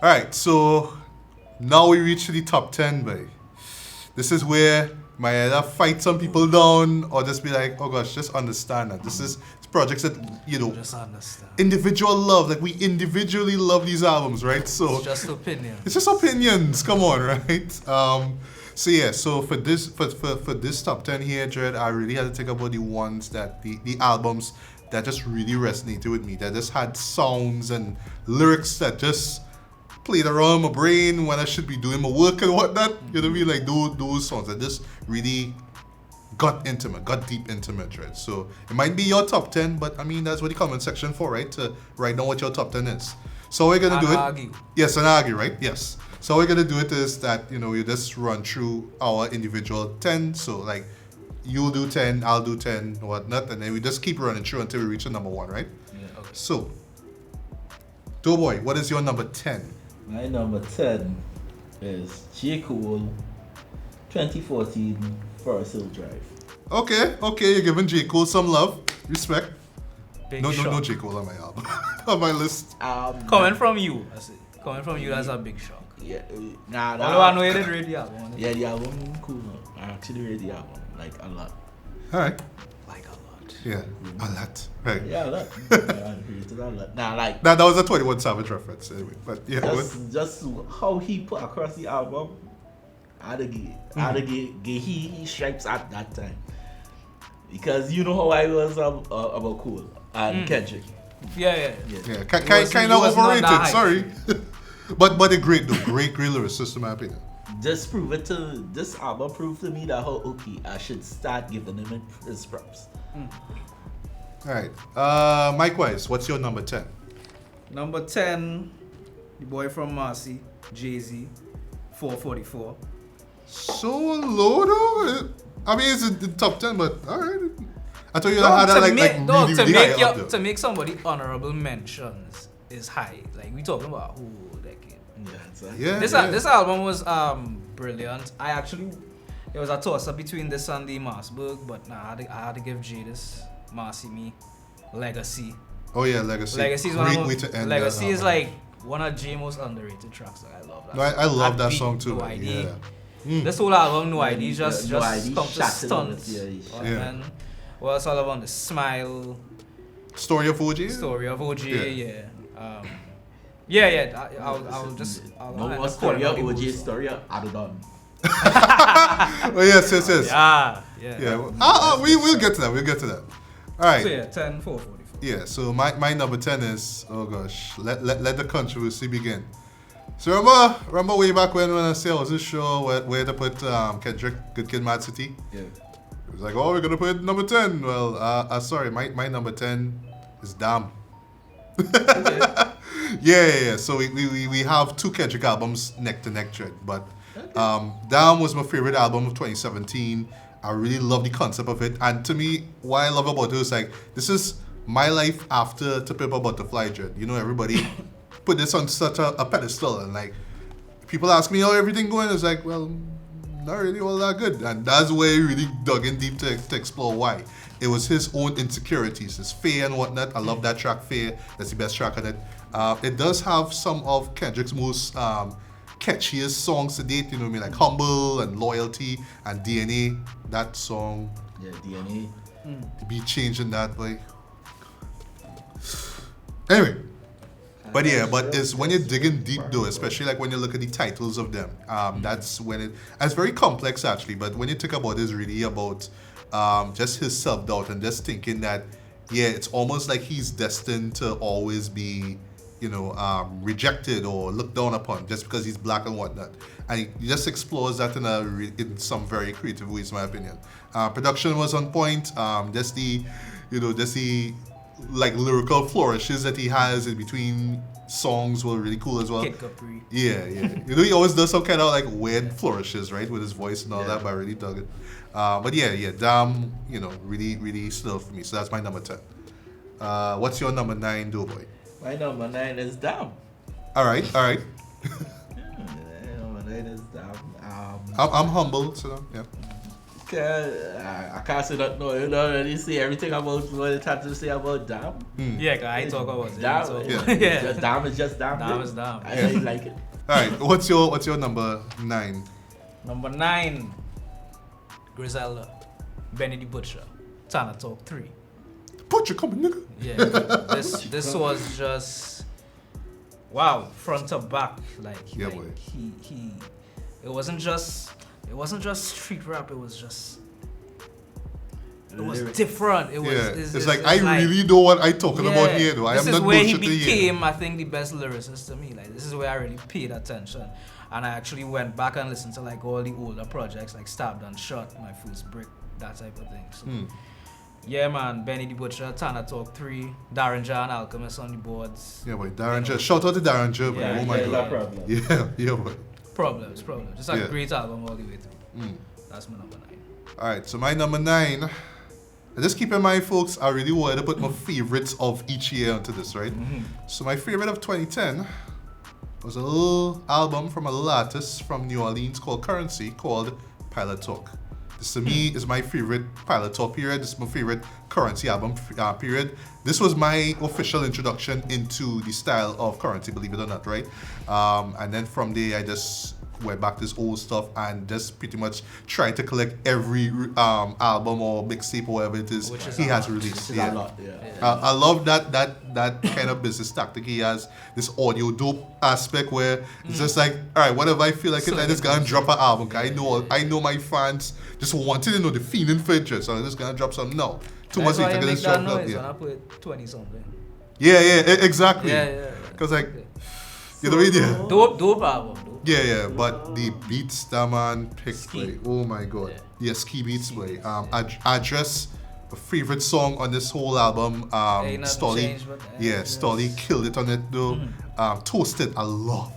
Alright, so now we reach the top 10, boy. This is where my either fight some people down or just be like, oh gosh, just understand that this is projects that, just understand. individual love, like we individually love these albums, right? So It's just opinions. it's just opinions, come on, right? So yeah, so for this top 10 here, Jared, I really had to think about the ones that the albums that just really resonated with me, that just had sounds and lyrics that just played around my brain when I should be doing my work and whatnot. You know what I mean? Like those songs that just really got deep intimate, right? So it might be your top 10, but I mean, that's what the comment section for, right? To write down what your top 10 is. So we're gonna do it. Argue. Yes, and argue, right? Yes. So we're gonna do it is that, you just run through our individual 10. So like, you'll do 10, I'll do 10, whatnot, and then we just keep running through until we reach the number 1, right? Yeah, okay. So, Doughboy, what is your number 10? My number 10 is J. Cole, 2014 Forest Hill Drive. Okay, you're giving J. Cole some love. Respect. Big No shock. J. Cole on my album. On my list. Coming from you, I say. Coming from you, that's a big shock. Yeah, Although I know you did read the album. Yeah, the album cool. I actually read the album like a lot. Alright. Like a lot. Yeah, a lot. Right. Yeah, a lot. I read it a lot. Nah, like That was a 21 Savage reference anyway. But yeah. just how he put across the album, I'd give he stripes at that time. Because you know how I was about Cole and Kendrick. Yeah. Kind of overrated, sorry. but a great lyricist in my opinion. This album proved to me that I should start giving him his props. Alright. MICWISE, what's your number 10? Number 10, the boy from Marcy, Jay-Z, 444. So low though? I mean, it's in the top 10, but alright. I thought you had that really high up there. To make somebody honorable mentions is high. Like, we talking about who decade. This album was brilliant. It was a toss-up between this and the Marsburg, but nah, I had to give Jay this. Marcy Me, Legacy. Oh yeah, Legacy. Legacy is Great way to end Legacy that is album. like one of Jay's most underrated tracks. Like, I love that. No, I love that Beat, song too. No ID. Yeah. This whole album, No ID, No just ID come to shattered on stunts. it, yeah. Man, well, it's all about the smile. Story of OG? Story of OG, yeah. I'll No more story of OG, story of Adodon. Oh yes. Yeah. We'll get to that. All right. So yeah, 10, 4, 44. Yeah, so my number 10 is, oh gosh, let the controversy begin. So remember way back when I said I wasn't sure where to put Kendrick, Good Kid, Mad City? Yeah. It was like, oh, we're going to put number 10. Well, sorry, my number 10 is Damn. Okay. Yeah. So we have two Kendrick albums neck to neck, Tread. But Damn was my favorite album of 2017. I really love the concept of it. And to me, what I love about it is like, this is my life after To Pimp a Butterfly, Dread. Everybody put this on such a pedestal. And like, people ask me how everything going. It's like, well, not really all that good. And that's where he really dug in deep to explore why. It was his own insecurities, his fear and whatnot. I love that track, Fear. That's the best track on it. It does have some of Kendrick's most catchiest songs to date, like Humble and Loyalty and DNA. That song. Yeah, DNA. To be changing that way. Anyway. But it's when you're digging deep though, especially like when you look at the titles of them. That's when it's very complex actually, but when you think about it, it's really about just his self-doubt and just thinking that, yeah, it's almost like he's destined to always be rejected or looked down upon just because he's black and whatnot. And he just explores that in some very creative ways, in my opinion. Production was on point. Just the like lyrical flourishes that he has in between songs were really cool as well. Kid Capri. Yeah. He always does some kind of like weird flourishes, right, with his voice and all that. But I really dug it. But yeah, Damn, really, really still for me. So that's my number 10. What's your number 9, Doughboy? My number 9 is Damn. All right. My number 9 is Damn. I'm humble, so yeah. I can't say that. No, you don't already say everything about what it had to say about Damn. Yeah, cause I talk about Damn. Yeah. Damn is just Damn. Damn is Damn. I really like it. All right, what's your number 9? Number 9, Griselda, Benny the Butcher, Tana Talk 3. Butcher coming, nigga. Yeah, this was just wow, front to back. Like Yeah, like boy. he it wasn't just street rap. It was different. It was It's like I really know what I talking about here though. I am This is not where he bullshitting here. became, I think, the best lyricist to me. Like this is where I really paid attention, and I actually went back and listened to like all the older projects, like Stabbed and Shot, My First Brick, that type of thing. So, yeah, man, Benny the Butcher, Tana Talk 3, Darringer and Alchemist on the boards. Yeah, boy, Darringer. Shout out to Darringer, Yeah, boy. Oh my no god. problem. Yeah, boy. Problems. It's a Yeah. great album all the way through. That's my number 9. All right, so my number 9. And just keep in mind, folks, I really wanted to put my favorites of each year onto this, right? So my favorite of 2010 was a little album from a little artist from New Orleans called Currency called Pilot Talk. This to me is my favorite Pilot Talk period. This is my favorite Currency album period. This was my official introduction into the style of Currency, believe it or not, right? And then from there, I just went back to this old stuff and just pretty much tried to collect every album or mixtape or whatever it is Which is he a has lot. released. It's a lot, yeah. I love that kind of business tactic he has, this audio dope aspect where it's just like, all right, whatever I feel like it, I just gonna drop an album. 'Cause I know my fans just wanted to know the feeling for it, so I'm just gonna drop something now. Too much That's why I you can make just that drop noise it. when I put 20 something. Yeah, exactly. Yeah. Cause like, you know, yeah. Dope album. Dope. Yeah, but the beats that man picked, Ski. play. Oh my god. Yeah. Yeah, Ski beats play. Address, a favorite song on this whole album. Ain't nothing Stolly. changed, but Yeah, Stolly killed it on it though. Toasted, I love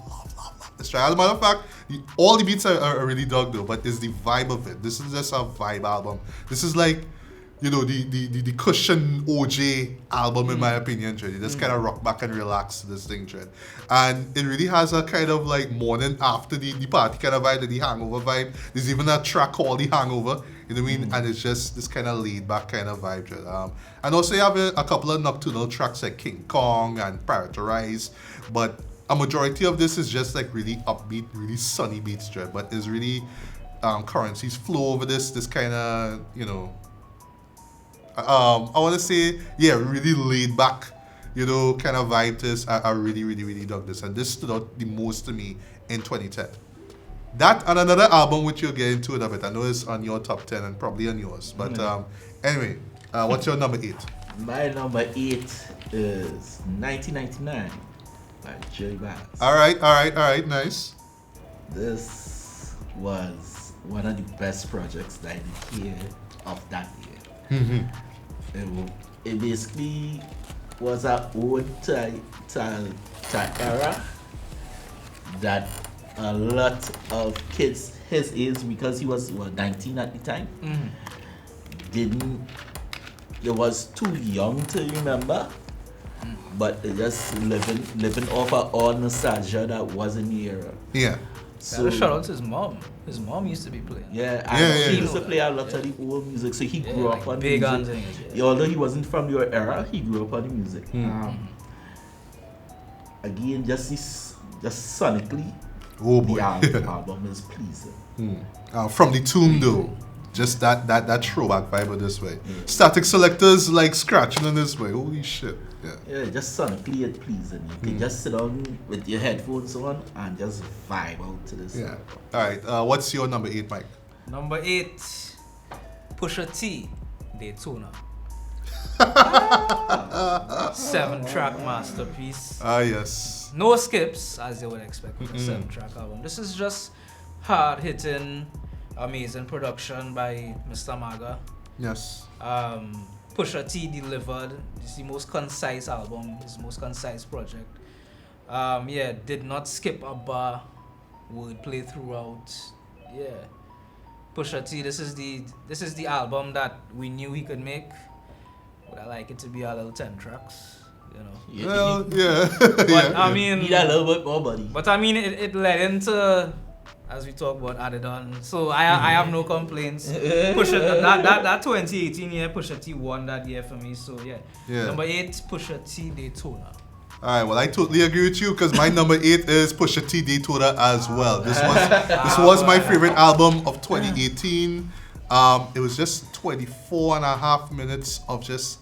this track. As a matter of fact, all the beats are really dug though, but it's the vibe of it. This is just a vibe album. This is like, you know, the cushion OJ album in my opinion, Trey. You just kind of rock back and relax to this thing, Trey. And it really has a kind of like morning after the party kind of vibe, the hangover vibe. There's even a track called The Hangover, you know what I mean? And it's just this kind of laid back kind of vibe, Trey. And also you have a couple of nocturnal tracks like King Kong and Prioritize, but a majority of this is just like really upbeat, really sunny beats, Trey. But it's really Currency's flow over this kind of, you know, I want to say, yeah, really laid back, you know, kind of vibe to this. I really dug this. And this stood out the most to me in 2010. That and another album which you'll get into in a bit. I know it's on your top 10 and probably on yours. But anyway, what's your number 8? My number 8 is 1999 by Jerry Bass. All right, nice. This was one of the best projects that I did hear of that year. It basically was an ode to era that a lot of kids his age, because he was 19 at the time, it was too young to remember, but it just living off of all nostalgia that was in the era. Yeah. So shout out to his mom. His mom used to be playing. He used to play a lot of the old music, so he grew up on big music. Although he wasn't from your era, he grew up on the music. Again, just sonically, Oh boy. the album is pleasing. From the tune though, just that throwback vibe of this way. Static selectors like scratching in this way. Holy shit. Yeah, just sonically it pleasing. You can just sit down with your headphones on and just vibe out to this. Yeah. All right. What's your number 8, Mike? Number 8, Pusha T, Daytona. 7-track masterpiece. Yes. No skips, as you would expect with a 7-track album. This is just hard-hitting, amazing production by Mr. Maga. Yes. Pusha T delivered. This is the most concise album, his most concise project. Did not skip a bar, wordplay throughout. Yeah. Pusha T, this is the album that we knew he could make. Would I like it to be a little 10 tracks? You know. Well, yeah. But I mean, need a little bit more, buddy. But I mean, it led into as we talk about added on. So I have no complaints. Pusha that 2018 year, Pusha T won that year for me. So yeah. Number 8, Pusha T Daytona. Alright, well I totally agree with you because my number 8 is Pusha T Daytona as well. This was my favorite album of 2018. It was just 24 and a half minutes of just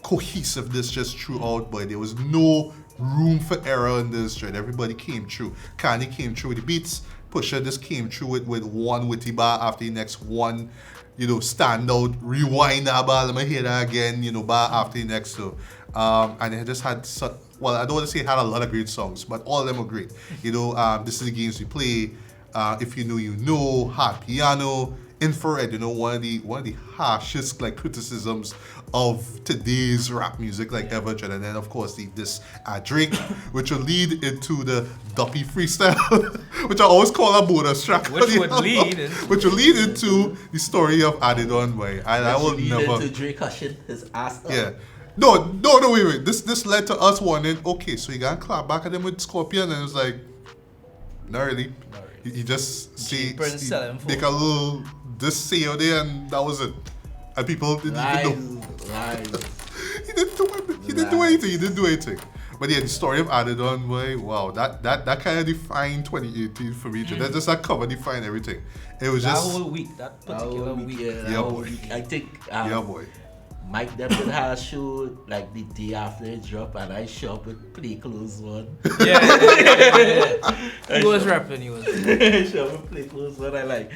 cohesiveness just throughout, but there was no room for error in this joint. Everybody came through. Kanye came through with the beats. Pusha just came through with one witty bar after the next one, standout, rewind that bar, let me hear that again, bar after the next. So, and it just had such, well, I don't want to say it had a lot of great songs, but all of them were great. This is the games we play. If you know, you know. Hot Piano, Infrared. One of the harshest criticisms of today's rap music ever. And then of course this Drake, which will lead into the Duppy freestyle, which I always call a bonus track. Which will lead into the story of Added On by. I will never. Into Drake hushing his ass up. Yeah. No, wait. This led to us wondering, okay, so you gotta clap back at them with Scorpion, and it's like, not really. He just make a little say out there, and that was it. And people didn't even know. He didn't do anything. But yeah, the story of Added On, boy, wow, that kind of defined 2018 for me. That just that cover defined everything. It was that just whole week, that particular week. Yeah, boy. I think. Yeah, boy. Mike Devlin had a show the day after it dropped, and I show up with Play Close One. Yeah. He was rapping. I show up with Play Close One. I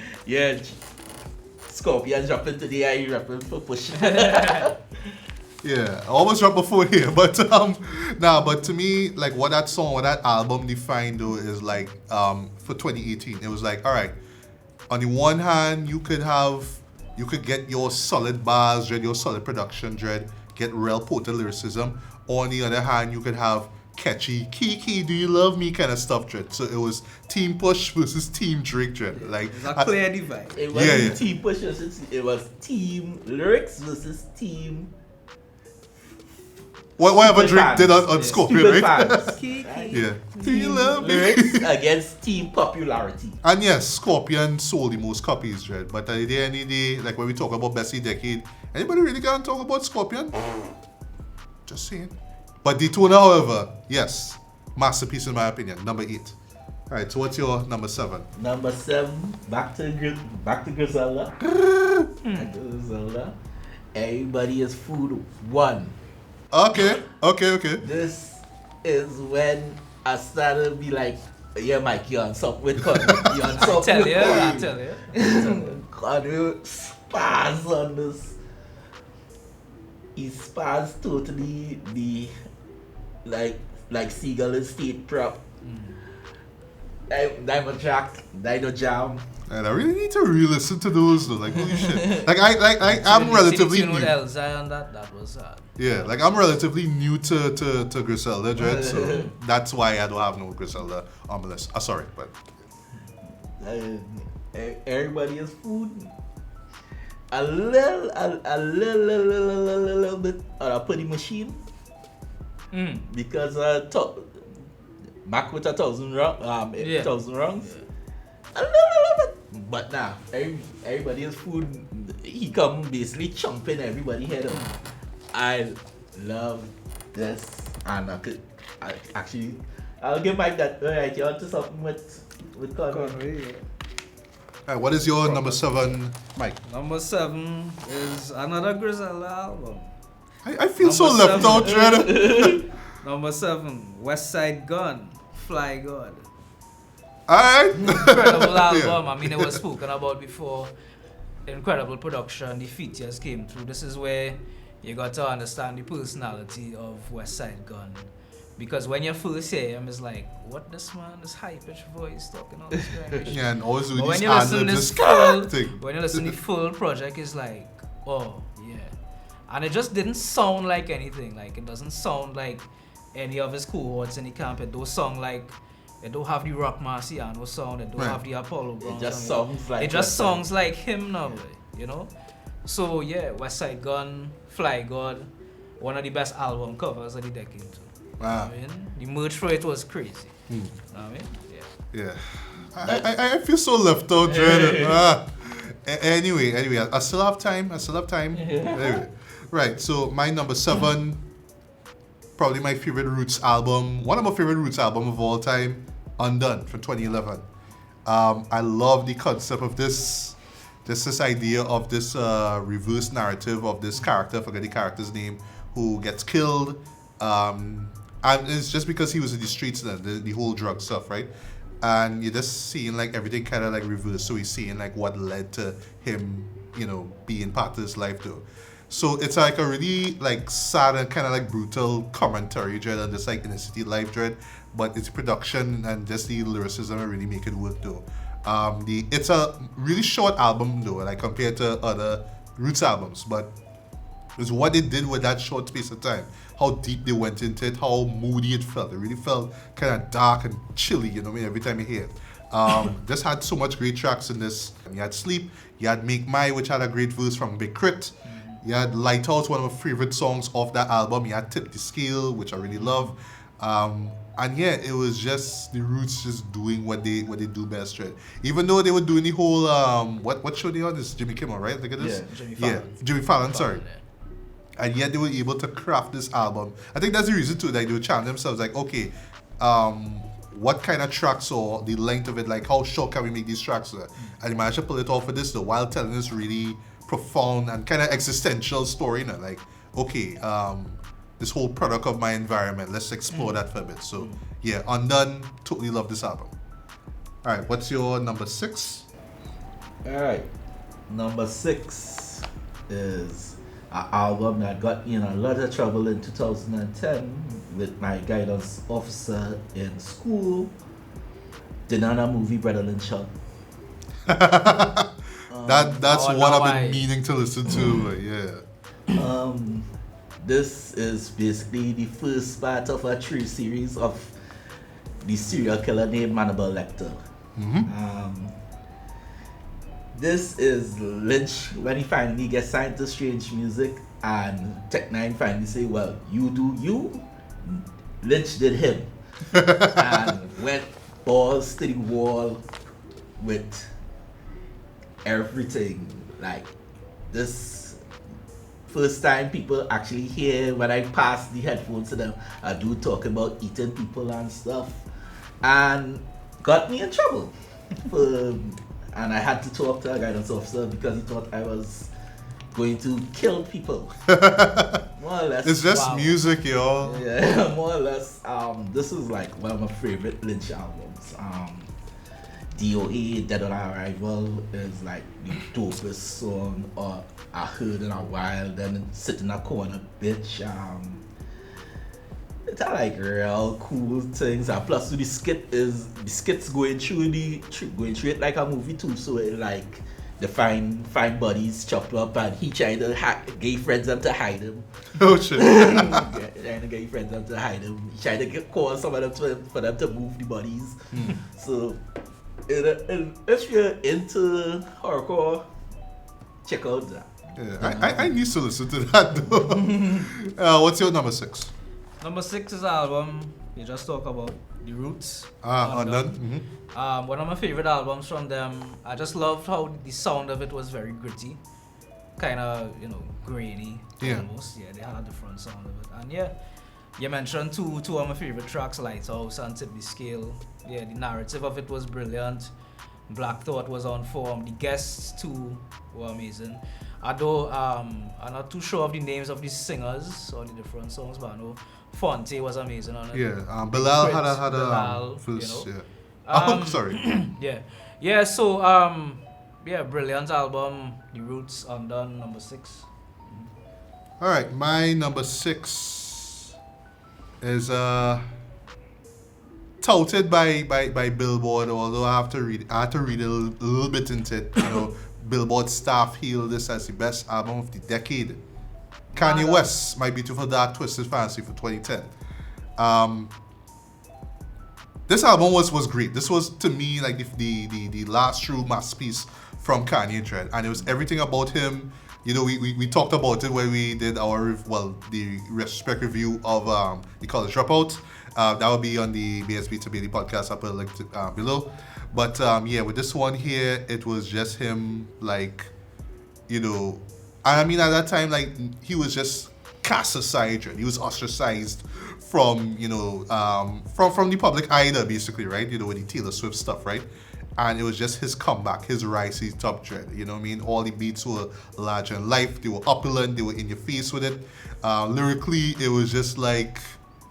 Scorpion dropping today. I rapping for Push. Yeah, I almost dropped before here, but but to me, what that song or that album defined though is for 2018, it was all right. On the one hand, you could get your solid bars, your solid production, get real potent lyricism. On the other hand, you could have catchy Kiki, do you love me kind of stuff, So it was Team Push versus Team Drake, It's a clear divide. It wasn't Team Push versus, it was Team Lyrics versus Team. Whatever Drake did on Scorpion, right? Kiki. Yeah. Do you love me? Lyrics against Team Popularity. And yes, Scorpion sold the most copies, But at the end of the day, when we talk about Best of the Decade, anybody really gonna talk about Scorpion? Just saying. But Daytona, however, yes, masterpiece in my opinion. Number 8. All right, so what's your number 7? Number 7, back to Griselda. Griselda. Everybody is Food 1. Okay. This is when I started to be like, yeah, Mike, you're on something with Conway. You're on something with Conway. I tell you. Conway spaz on this. He spaz totally the like Seagull in State Prop. Diamond Jack, Dino Jam. And I really need to re-listen to those though. Holy shit. I'm relatively new. With Elzai on that was sad. Yeah, I'm relatively new to Griselda, so that's why I don't have no Griselda on my list. Sorry, but everybody has food. A little bit on a putty machine. Because Mac with 1,000 rounds. Yeah. 1,000 rounds. Yeah. A little bit. But now, everybody has food. He come basically chomping everybody head up. I love this, and I'll give Mike that. Alright, you want to something with Conway? Yeah. Alright, what is your number 7, Mike? Number 7 is another Griselda album. I feel so left out, Dread. Number 7, West Side Gun, Fly God. Alright. Incredible album. I mean, it was spoken about before. Incredible production. The features came through. This is where you got to understand the personality of West Side Gun. Because when you first hear him, it's like, what this man, this high-pitched voice talking all this kind. Yeah, and always with when these you listen to this thing. When you listen to the full project, it's like, oh, yeah. And it just didn't sound like anything. It doesn't sound like any of his cohorts in the camp. It don't sound like, it don't have the Rock Marciano sound. It don't have the Apollo Brown sound. It just sounds like him now, So yeah, West Side Gun, Fly God, one of the best album covers of the decade too. Wow. The merch for it was crazy. Yeah. I feel so left out, Dread. Anyway, I still have time. Anyway, right. So my number 7, probably my favorite Roots album. One of my favorite Roots album of all time, Undone from 2011. I love the concept of this idea of this reverse narrative of this character. I forget the character's name, who gets killed. And it's just because he was in the streets, the whole drug stuff, right? And you're just seeing like everything kind of like reversed. So he's seeing like what led to him, being part of his life though. So it's like a really like sad and kind of like brutal commentary, Dread, on this like inner city life, Dread. But its production and just the lyricism really make it work though. It's a really short album though, like compared to other Roots albums, but it's what they did with that short space of time. How deep they went into it, how moody it felt. It really felt kind of dark and chilly, every time you hear it. Just had so much great tracks in this. You had Sleep, you had Make My, which had a great verse from Big Crit. You had Lighthouse, one of my favorite songs off that album. You had Tip the Scale, which I really love. And yeah, it was just the Roots just doing what they do best, right? Even though they were doing the whole what show they on? This Jimmy Kimmel, right? I think it is. Yeah, Jimmy Fallon. Yeah, Jimmy Fallon. Sorry. And yet they were able to craft this album. I think that's the reason too. Like they would challenge themselves, like, okay, what kind of tracks or the length of it, like how short can we make these tracks? And they managed to pull it off for this though, while telling this really profound and kind of existential story. Like, okay, this whole product of my environment. Let's explore that for a bit. So yeah, Undone. Totally love this album. All right, what's your number 6? All right, number 6 is an album that got me in a lot of trouble in 2010 with my guidance officer in school. The Nana movie, Brother Lynchard. That's what I've been meaning to listen to. Yeah. This is basically the first part of a 3 series of the serial killer named Hannibal Lecter. This is Lynch when he finally gets signed to Strange Music, and Tech 9 finally say, well, you do you, Lynch did him. And went balls to the wall with everything. Like, this first time people actually hear when I pass the headphones to them, I do talk about eating people and stuff, and got me in trouble. And I had to talk to a guidance officer because he thought I was going to kill people. More or less. It's just music, y'all. Yeah, more or less. This is like one of my favorite Lynch albums. DOA, Dead on Arrival, is like the dopest song I heard in a while. Then Sit in a Corner, Bitch. It's like real cool things, and plus the skits going through it like a movie too. So it like the fine bodies chopped up, and he trying to get friends them to hide him. Oh shit! Trying to get friends them to hide him. He trying to call some of them for them to move the bodies. So if you're into horrorcore, check out that. Yeah, I need to listen to that though. What's your number 6? Number 6 is an album you just talk about, The Roots. Undone. One of my favorite albums from them. I just loved how the sound of it was very gritty, kind of grainy almost. Yeah, they had a different sound of it. And yeah, you mentioned two of my favorite tracks, Lighthouse and Tip the Scale. Yeah, the narrative of it was brilliant. Black Thought was on form. The guests too were amazing. Although I'm not too sure of the names of the singers or the different songs, but I know Fonte was amazing on it. Yeah, Bilal had a first, sorry. yeah. So brilliant album. The Roots, Undone, number 6. All right, my number 6 is touted by Billboard. Although I had to read a little bit into it. Billboard staff hailed this as the best album of the decade. Kanye West, My Beautiful Dark Twisted Fantasy for 2010. This album was great. This was to me like the last true masterpiece from Kanye Dread, and it was everything about him. We talked about it when we did the retrospect review of the College Dropout. That will be on the BSB to Bailey podcast. I'll put a link below. But yeah, with this one here, it was just him, like, you know, I mean, at that time, like, he was just cast aside, he was ostracized from, you know, from the public eye, basically, right? You know, with the Taylor Swift stuff, right? And it was just his comeback, his rise, his top dread. You know what I mean? All the beats were larger in life, they were opulent, they were in your face with it. Lyrically, it was just like,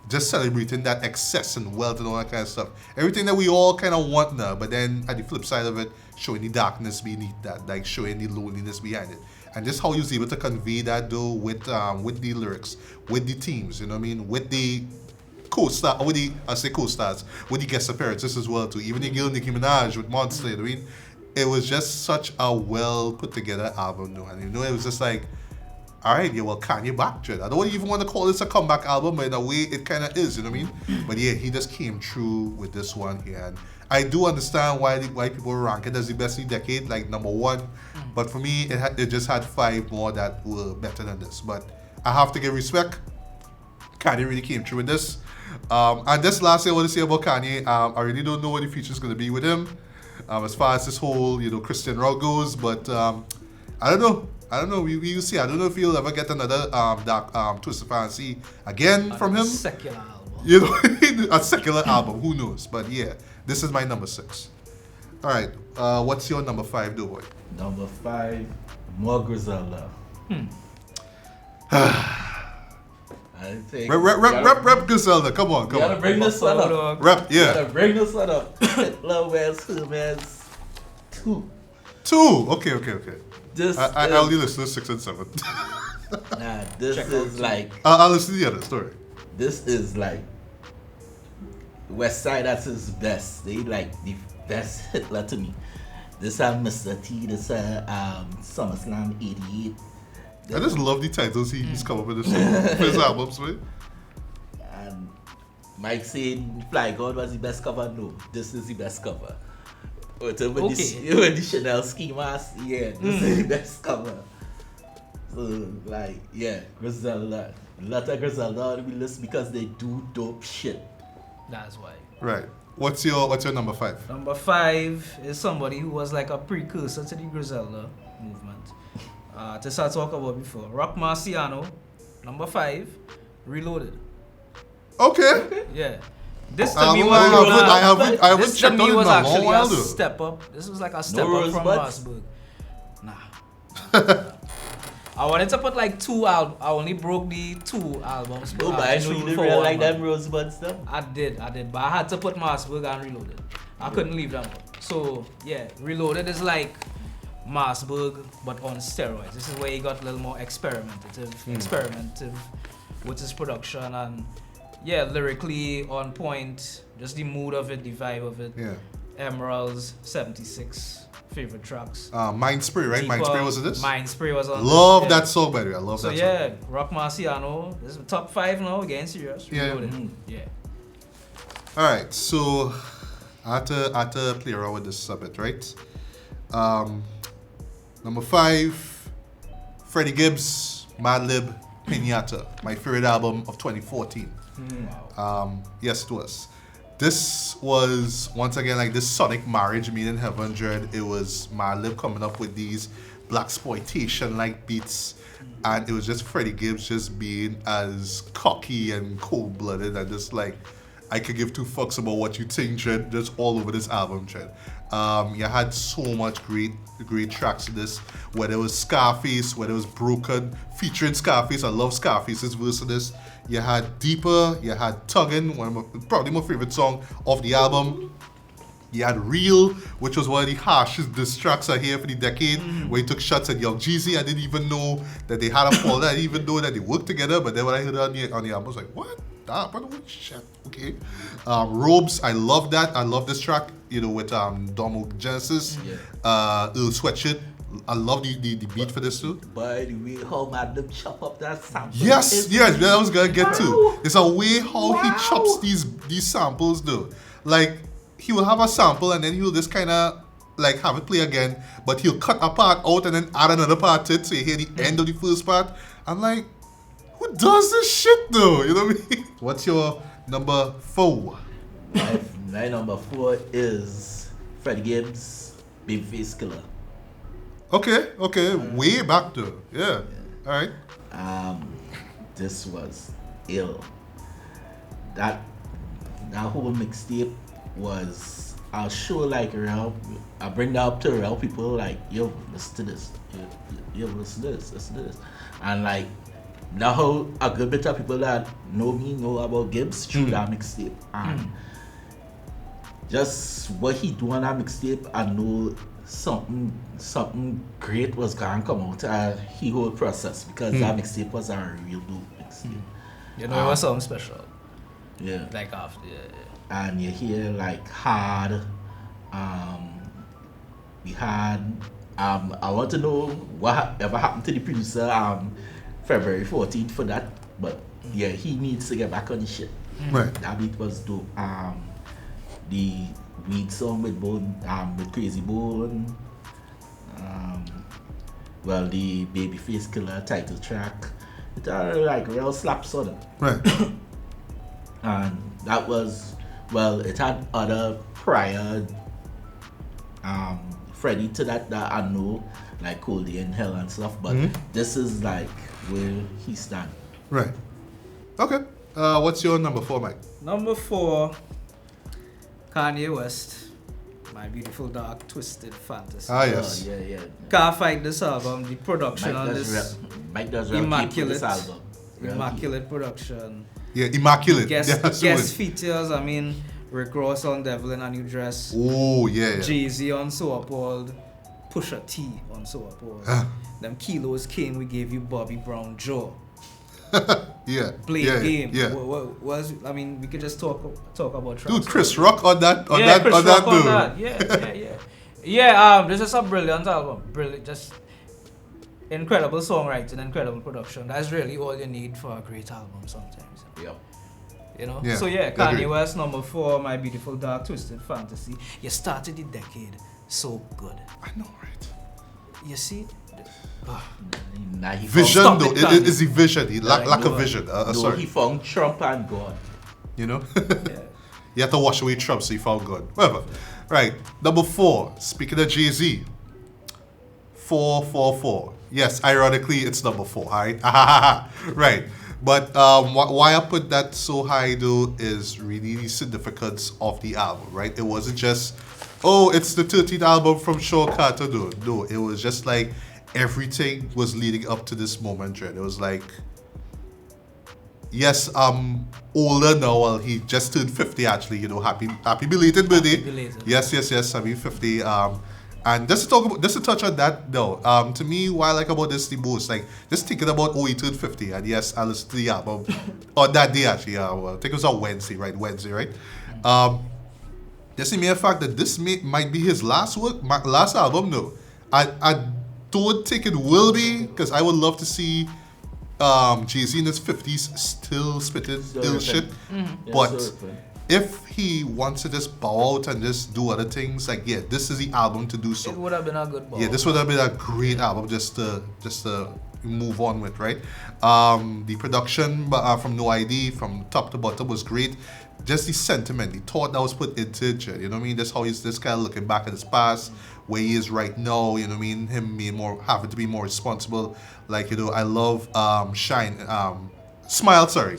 just celebrating that excess and wealth and all that kind of stuff. Everything that we all kind of want now, but then at the flip side of it, showing the darkness beneath that, like showing the loneliness behind it. And just how he was able to convey that though with the lyrics, with the themes, you know what I mean? With the co-star, with the, I say co-stars, with the guest appearances as well too. Even the girl Nicki Minaj with Monster, you know what I mean? It was just such a well put together album though. And you know, it was just like, all right, yeah, well, Kanye back, Dread. I don't even want to call this a comeback album, but in a way, it kind of is, you know what I mean? But yeah, he just came through with this one here. And I do understand why people rank it as the best in the decade, like number one. But for me, it just had 5 more that were better than this. But I have to give respect. Kanye really came through with this. And this last thing I want to say about Kanye, I really don't know what the future is going to be with him as far as this whole, you know, Christian route goes. But I don't know. We will see. I don't know if he'll ever get another dark Twisted Fantasy again from him. Secular album. You know, a secular album. Who knows? But yeah, this is my number 6. All right. What's your number 5, though, boy? Number 5, more Griselda. I think. Rep Griselda. Come on. You gotta bring this one up. Rep, yeah. You gotta bring this one up. Hitler wears Hermes 2. 2. Okay. This I only listen to 6 and 7. Nah, this is like. I'll listen to the other story. This is like West Side at his best. They like the best Hitler to me. This Mr. T. This SummerSlam '88. I just love the titles he's come up with his albums, right? And Mike saying Fly God was the best cover. No, this is the best cover. With the Chanel ski mask, yeah, this is the best cover. So like, yeah, Griselda. A lot of Griselda on the list because they do dope shit. That's why. Right. What's your number 5? Number 5 is somebody who was like a precursor to the Griselda movement. To start talking about before. Rock Marciano, number 5, Reloaded. Okay. Yeah. This to me was this to me was actually a step up. This was like a step up from Marsburg. Nah. I wanted to put like 2 albums. I only broke the 2 albums. Oh, but I know you didn't really like them Rosebud stuff. I did. But I had to put Marsburg and Reloaded. I couldn't leave them out. So yeah, Reloaded is like Marsburg but on steroids. This is where he got a little more experimentative with his production, and yeah, lyrically on point, just the mood of it, the vibe of it. Yeah. Emeralds, 76 favorite tracks. Mind Spray, right? Deeper, Mind Spray was this? Mind Spray was on. Love that song, by the way. I love that song. So yeah, Rock Marciano, this is top 5 now, getting serious. Yeah. Yeah. Alright, so I had to play around with this a bit, right? Number 5, Freddie Gibbs, Madlib, Pinata, my favorite album of 2014. Yes, it was. This was, once again, like this sonic marriage made in heaven, Dread. It was Madlib coming up with these blaxploitation-like beats, and it was just Freddie Gibbs just being as cocky and cold-blooded and just like, I could give 2 fucks about what you think, Dread, just all over this album, Dread. You had so much great tracks in this, whether it was Scarface, whether it was Broken, featuring Scarface. I love Scarface's verse in this. You had Deeper, you had Tuggin', probably my favorite song of the album. You had Real, which was one of the harshest diss tracks I hear for the decade, where he took shots at Young Jeezy. I didn't even know that they had a fall. I didn't even know that they worked together, but then when I heard it on the album, I was like, what? But shit, okay. Robes, I love that. I love this track, with Domo Genesis. Earl Sweatshirt. I love the beat for this too. By the way, how Madlib chop up that sample. Yes, that I was gonna get to. There's a way how he chops these samples though. Like he will have a sample and then he will just kind of like have it play again, but he'll cut a part out and then add another part to it, so you hear the end of the first part. I'm like, who does this shit though? You know what I mean? What's your number 4? My number 4 is Freddie Gibbs, Babyface Killer. Okay. Way back though. Yeah. All right. This was ill. That whole mixtape was, I'll show like real, I bring that up to real people like, yo, listen to this. Yo, listen to this. And like, now how a good bit of people that know me know about Gibbs through that mixtape. And just what he do on that mixtape, I know something great was gonna come out of the whole process, because that mixtape was a real dope mixtape. You know, it was something special. Yeah. Like after, And you hear like hard. We had. I want to know whatever happened to the producer. February 14th for that, but yeah, he needs to get back on his shit. Right. That beat was dope. The weed song with Crazy Bone. Well, the Babyface Killer title track. It are like real slaps on it. Right. And that was, well, it had other prior Freddie to that I know, like Cody and Hell and stuff, but this is like where he stand. Right. Okay. What's your number 4, Mike? Number 4, Kanye West. My Beautiful Dark Twisted Fantasy. Ah, yes. Yeah. Can't fight this album. The production on this Mike does real immaculate, this album. immaculate production. Yeah, immaculate. Guest features. I mean, Rick Ross on Devil in a New Dress. Oh, yeah. Jay-Z on So Appalled. Pusha T on So Appalled. Them kilos came. We gave you Bobby Brown Joe. Yeah. Play game. Yeah. What was? I mean, we could just talk about. Dude, Chris Rock on that. Chris Rock on dude. that. Yeah. This is a brilliant album. Brilliant, just incredible songwriting, incredible production. That's really all you need for a great album sometimes. Yep. You know? Yeah, So yeah, agree. Kanye West, number 4, My Beautiful Dark Twisted Fantasy. You started the decade so good. I know, right? You see? Nah, he Vision, found, though. It is the vision. He lack of vision. Sorry. he found Trump and God. You know? Yeah. You have to wash away Trump so you found God. Whatever. Right. Number 4. Speaking of Jay-Z. 444. Yes, ironically, it's number 4. Alright? Right. But why I put that so high though is really the significance of the album, right? It wasn't just, oh, it's the 13th album from Shaw Carter. No, it was just like everything was leading up to this moment, Dread. It was like, yes, I'm older now. Well, he just turned 50 actually, you know, happy belated birthday. Belated. Yes, I mean 50. And just to touch on that though, to me, what I like about this the most, like, just thinking about, oh, he turned 50, and yes, I listened to the album on that day actually, well, I think it was on Wednesday, right? Just the mere fact that this might be his last album, no. I don't think it will be, because I would love to see Jay-Z in his 50s still spitting ill shit, but if he wants to just bow out and just do other things, like, yeah, this is the album to do so. It would have been a good bow. Yeah, this would have been a great album just to move on with, right? The production from No ID, from top to bottom, was great. Just the sentiment, the thought that was put into it, you know what I mean? Just how he's this guy looking back at his past, where he is right now, you know what I mean? Him being having to be more responsible. Like, you know, I love Smile, sorry.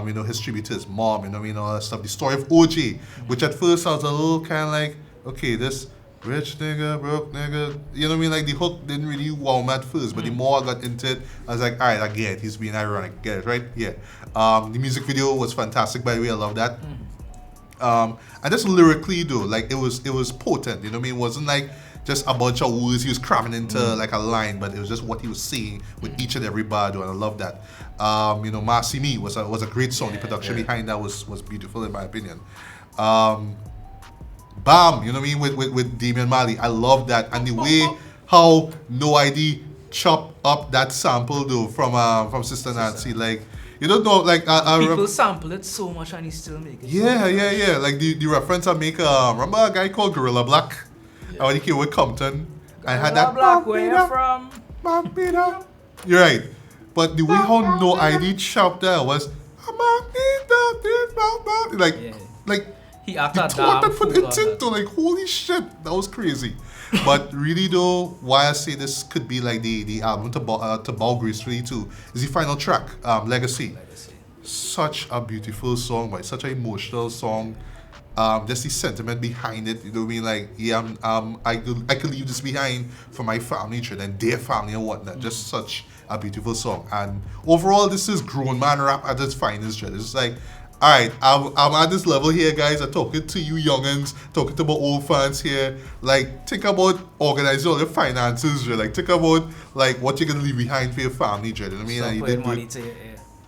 You know, his tribute to his mom, you know what I mean, all that stuff. The story of OJ, which at first I was a little kind of like, okay, this rich nigga, broke nigga, you know what I mean? Like, the hook didn't really wow me at first, but the more I got into it, I was like, all right, I get it. He's being ironic. Get it, right? Yeah. The music video was fantastic, by the way. I love that. And just lyrically, though, like, it was potent, you know what I mean? It wasn't like just a bunch of words he was cramming into like a line, but it was just what he was saying with each and every bar, and I love that. You know, Marcy Me was a great song. The production behind that was beautiful, in my opinion. Bam, you know what I mean, with Damian Marley. I love that, and the way how No ID chopped up that sample though from Sister Nancy, like, you don't know, like people sample it so much and he still make it. Yeah. Like the reference I make. Remember a guy called Gorilla Black? Yeah. When he came with Compton, I had that. Black, where you from? You're right, but the way how No ID chopped that was like He He taught and put it into, like, holy shit, that was crazy. But really though, why I say this could be like the album to bow gracefully too is the final track, Legacy. Such a beautiful song, but such an emotional song. Just the sentiment behind it, you know what I mean? Like, yeah, I could leave this behind for my family and their family and whatnot. Just such a beautiful song. And overall, this is grown man rap at its finest. It's like, all right, I'm at this level here, guys. I'm talking to you youngins, talking to my old fans here. Like, think about organizing all your finances, like, think about, like, what you're going to leave behind for your family, you know what I mean? Stop and you putting did money good. to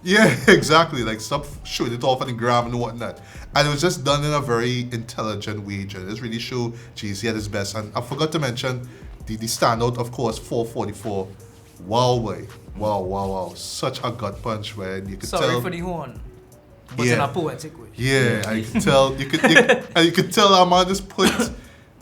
Yeah, exactly. Like, stop showing it off on the gram and whatnot. And it was just done in a very intelligent way, Jen. It really showed Jay-Z at his best. And I forgot to mention the standout, of course, 444. Wow, boy. Wow. Such a gut punch where you could tell. Sorry for the horn. But in a poetic way. Yeah, and you could tell, and you could tell our man just put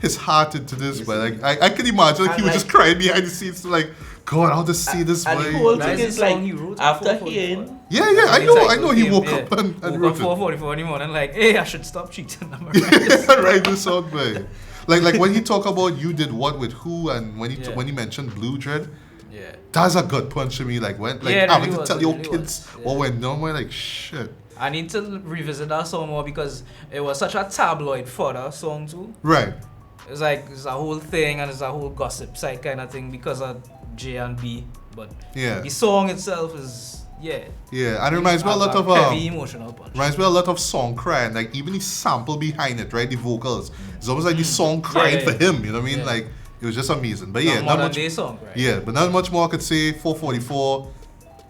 his heart into this, but like I could imagine like, he was just crying behind the scenes, like, God, I'll just see this. And the whole thing is like, after hearing. Yeah, I know he woke up and wrote it. 4:44 in the morning, like, hey, I should stop cheating. Write this song, man. Like when he talk about you did what with who, and when he mentioned Blue Dread. Yeah. That's a good punch to me. Like when having to tell your kids what went on, we're like, shit. I need to revisit that song more because it was such a tabloid fodder song too. Right. It's like it's a whole thing and it's a whole gossip side kind of thing because of J and B. But the song itself is and it reminds me a lot of heavy emotional punch. Reminds me a lot of song crying. Like even the sample behind it, right? The vocals. It's almost like the song crying for him. You know what I mean? Like it was just amazing. But not much. Song, right? Yeah, but not much more I could say. 444,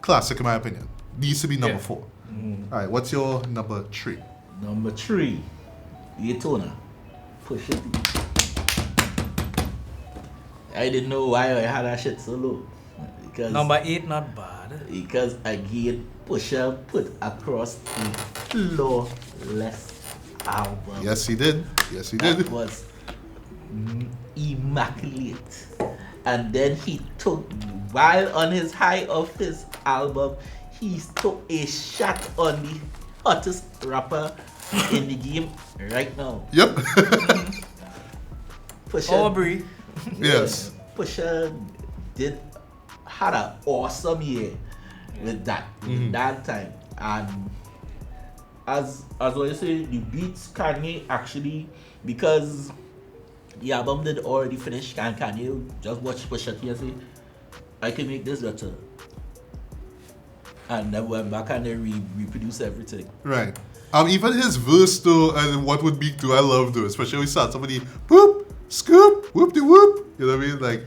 classic in my opinion. Needs to be number 4. All right, what's your number 3? Number 3, Daytona. Push it. I didn't know why I had that shit so low. Because number 8, not bad. Because again, Pusha put across the flawless album. Yes, he did. It was immaculate. And then he took, while on his high of his album, he took a shot on the hottest rapper in the game right now. Yep. Pusha, Aubrey. Yes. Pusha had an awesome year with that time. And as what you say, the beats Kanye actually, because the album did already finish, and Kanye just watch Pusha T and say, I can make this better. And then went back and they reproduce everything. Right. Even his verse though, and what would be do I love though, especially when we start somebody whoop, scoop, whoop de whoop. You know what I mean? Like,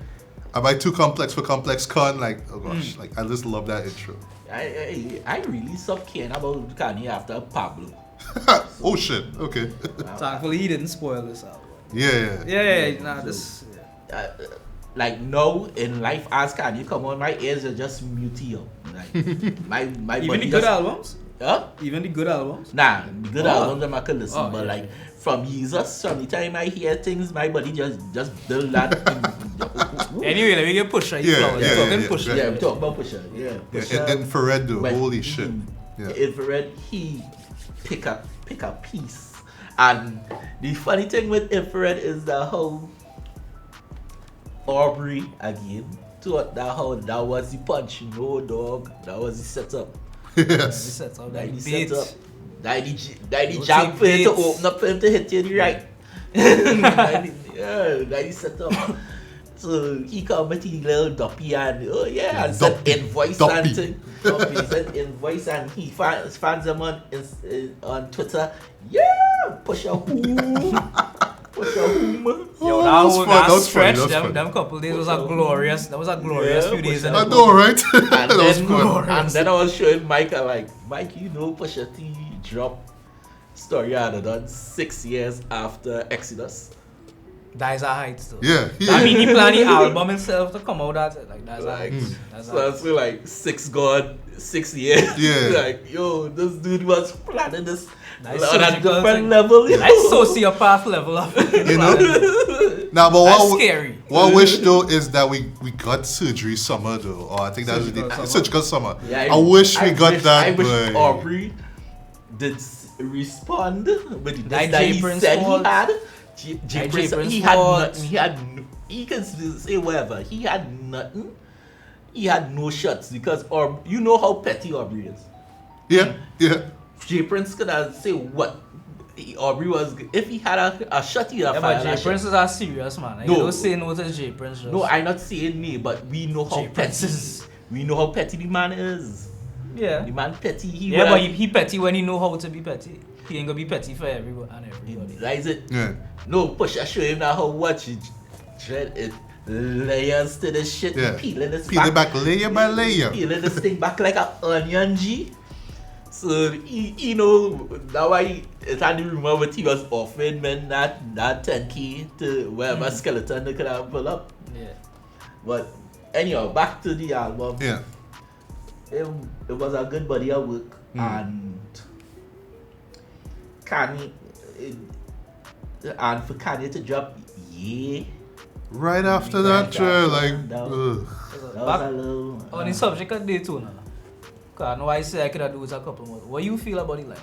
am I too complex for complex con? Like, oh gosh, like I just love that intro. I really stopped caring about Kanye after Pablo. Oh shit. Okay. Thankfully he didn't spoil this album. Like now in life as Kanye come on, my ears are just mutey up. Like my even the good albums? Huh? Even the good albums? Nah, the good albums I can listen, but like from Jesus, from the time I hear things, my body just build that. Anyway, let me get Pusha. Pusha. Yeah, we talk about Pusha. Yeah. Pusha, Infrared though, holy shit. Yeah. Infrared, he pick a piece, and the funny thing with Infrared is the whole Aubrey again thought that was the punch, no dog, that was the setup. Yes. That the jump for him to open up for him to hit you the right. That the setup. So he come with his little duppy and and sent invoice and thing. He sent invoice and he finds them on Twitter. Yeah, push a whom. Yo, that stretch, them couple days was a glorious. That was a glorious few days. I know, right? And then I was showing Mike, like, Mike, you know, Pusha T dropped Story I had done 6 years after Exodus. That is a height still. Yeah. I mean, he planned the album himself to come out at it. Like, that's a height. So that's like 6 years. Yeah. Like, yo, this dude was planning this on a different level. Like sociopath level of you know? Nah, but that's scary. What I wish though is that we got surgery summer though. Or I think that was the surgical summer. Yeah, I wish we got that. I wish Aubrey did respond with Like that he J-Prince said fault. he had. J-Prince He had fault. nothing. He can say whatever. He had nothing. He had no shots because, or you know how petty Aubrey is. Yeah, yeah. J-Prince could have say what Aubrey was. If he had a shot, he'd have Yeah, fired but that J-Prince shot. is a serious man. Like, No. you don't say no to J-Prince. just- No, I'm not saying me, but we know how J-Prince petty. is- We know how petty the man is. Yeah. The man petty. Yeah, but he petty when he know how to be petty. He ain't gonna be petty for everyone and everybody. Rise it. Yeah. No, push. I show him now how watch it. Dread it. Layers to the shit. Yeah. Peeling this Peel it back layer by layer. Peeling this thing back like an onion, G. So you know that's why it's had the rumor what he was offering men that 10K to wherever skeleton they could have pull up. Yeah. But anyhow, back to the album. Yeah. It was a good body of work and Kanye and for Kanye to drop Right after Right that, like, after that. ugh. that was Back a little on the subject of Daytona. Cause I know I say I could have do with a couple more. What you feel about it like?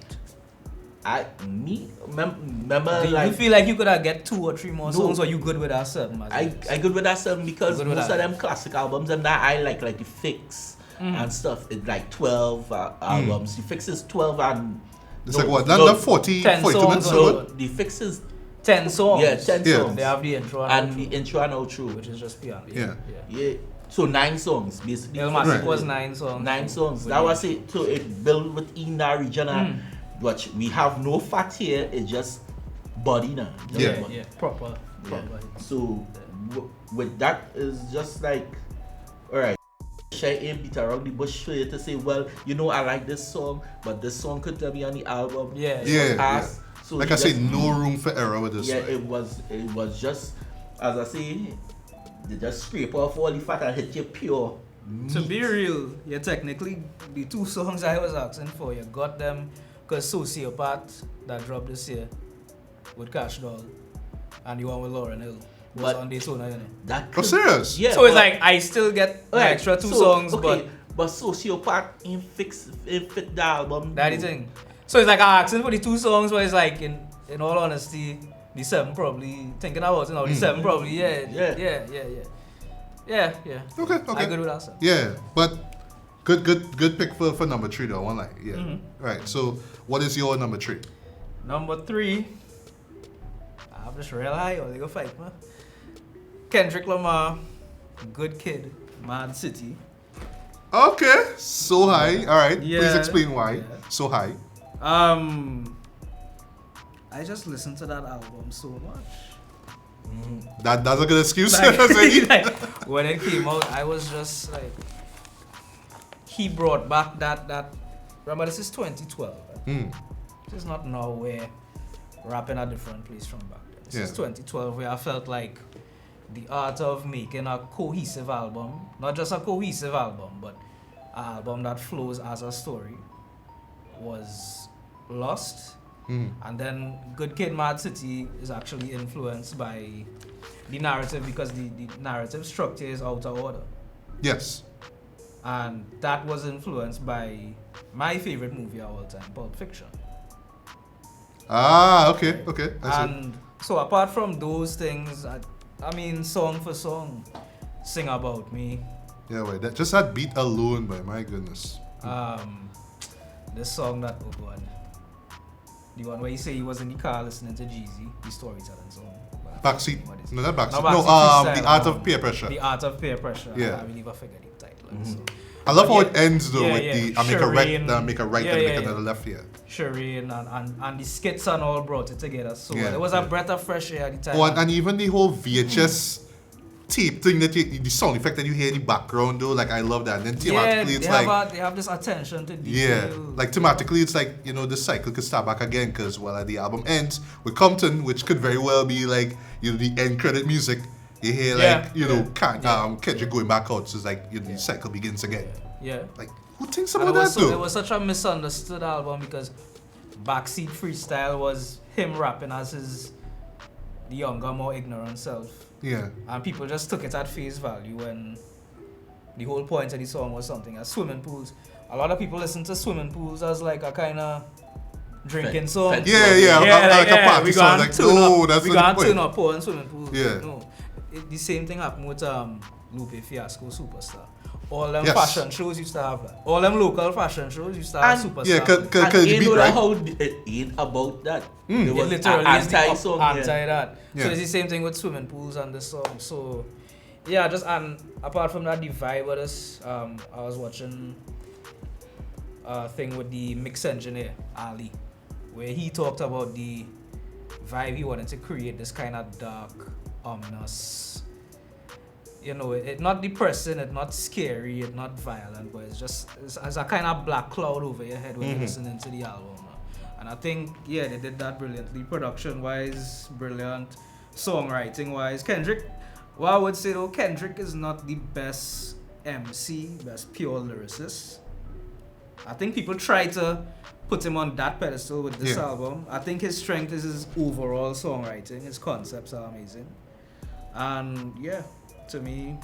remember Do you like feel like you could have get 2 or 3 more No. songs or you good with that 7? I good with that song because Good with most that. of them classic albums and that I like the Fix and stuff. It's like 12 albums. The Fix is 12 and It's like what? Not 40, 10 42 minutes songs or or- what? the Fix is 10 songs. yeah 10 Yeah. songs They have the intro and outro, the intro and outro. which is just piano. Yeah. Yeah, so 9 songs basically. El Massive Right. was 9 songs. 9 songs. With That the- was it. So it built within that region. But we have no fat here. It's just body now. Just Yeah. body. Yeah. Proper. Yeah. So with that is just like, all right. Shy ain't beat around the bush for you to say, well, you know, I like this song, but this song could be on the album. Yeah. Yeah, Pass. So Like he I said, just- no room for error with this. Yeah, one. it was just, as I say, they just scrape off all the fat and hit you pure. To meat. be real, yeah, technically, the 2 songs I was asking for, you got them because Sociopath that dropped this year with Cash Doll and the one with Lauryn Hill was But- on Daytona, you know. That Oh, could- serious? Yeah. So it's but- like I still get the Alright, extra 2 so, songs, okay, but Sociopath ain't fit the album. that is thing. So it's like I asking for the 2 songs, but it's like in all honesty, the 7 probably thinking about it now. The 7 probably, yeah. Okay, okay. I good with that 7. Yeah, but good pick for number 3 though. One like, yeah. Right. So what is your number 3? Number 3, I have this real high, or they go fight, man. Kendrick Lamar, Good Kid, Mad City. Okay, so high. All right. Please Yeah, explain why yeah. so high. I just listened to that album so much. That's a good excuse. Like, when it came out, I was just like, he brought back that. Remember, this is 2012. Mm. This is not now where rapping a different place from back then. This is Yeah. 2012 where I felt like the art of making a cohesive album, not just a cohesive album, but an album that flows as a story, was lost. And then Good Kid, Mad City is actually influenced by the narrative because the narrative structure is out of order. Yes. And that was influenced by my favorite movie of all time, Pulp Fiction. Ah, okay. I see. And so apart from those things, I mean, song for song, Sing About Me. Yeah, wait. Just that beat alone, boy. My goodness. This song that, oh god. The one where he say he was in the car listening to Jeezy, the storytelling song. Backseat. What is it? No, not backseat. No, No, Backseat the Freestyle, art of peer pressure. The Art of Peer Pressure. Yeah. I believe I forget the title. So. I love But how yeah, it ends though yeah, with yeah. the I make a right, Shireen. make a right, Yeah, and yeah, make yeah. another left here. Shireen and the skits and all brought it together. So Yeah, it was yeah. a breath of fresh air at the time. Oh, and even the whole VHS tape thing that the sound effect that you hear in the background though, like I love that. And then yeah, thematically, it's they like have this attention to yeah, detail. like thematically, it's like the cycle could start back again because well, the album ends with Compton, which could very well be like the end credit music. You hear like Kendrick going back out, so it's like the cycle begins again. Yeah. Like who thinks And about that it though? was such a misunderstood album because Backseat Freestyle was him rapping as the younger, more ignorant self. Yeah, And people just took it at face value when the whole point of the song was something as swimming pools. A lot of people listen to swimming pools as like a kind of drinking song. Like a party song. Like, no, that's we not the gonna turn point. up pour in swimming pool. Yeah. No. The same thing happened with Lupe Fiasco Superstar. All them Yes. fashion shows used to have that. All them local fashion shows used to have Superstar. Yeah, cause the beat, right? How it ain't about that. It It was literally is the anti-song. anti that. Yeah. So it's the same thing with swimming pools and the song. So yeah, just and apart from that, the vibe of this, I was watching a thing with the mix engineer Ali, where he talked about the vibe he wanted to create, this kind of dark, ominous. You know, it not depressing, it's not scary, it's not violent, but it's a kind of black cloud over your head when you're listening to the album. And I think, yeah, they did that brilliantly. Production-wise, brilliant. Songwriting-wise, Kendrick, well, I would say though, Kendrick is not the best MC, best pure lyricist. I think people try to put him on that pedestal with this album. I think his strength is his overall songwriting. His concepts are amazing. And yeah, to me,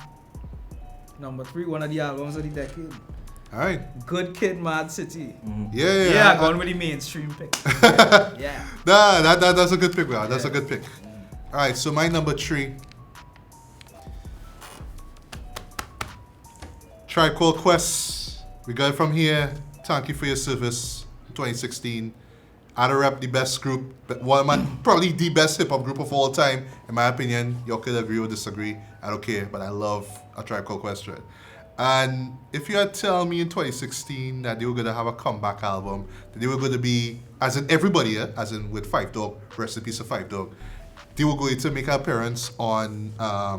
number 3, one of the albums of the decade. Alright. Good Kid, Mad City. Yeah. Going with the mainstream pick. Yeah. That's a good pick, bro. That's a good pick. Alright, so my number 3. Tribe Called Quest. We got it from here. Thank you for your service. 2016. I'd rep the best group, probably the best hip hop group of all time, in my opinion. Y'all could agree or disagree. I don't care, but I love A Tribe Called Quest. And if you had told me in 2016 that they were gonna have a comeback album, that they were gonna be, as in everybody here, as in with Five Dog, rest in peace of Five Dog, they were going to make an appearance on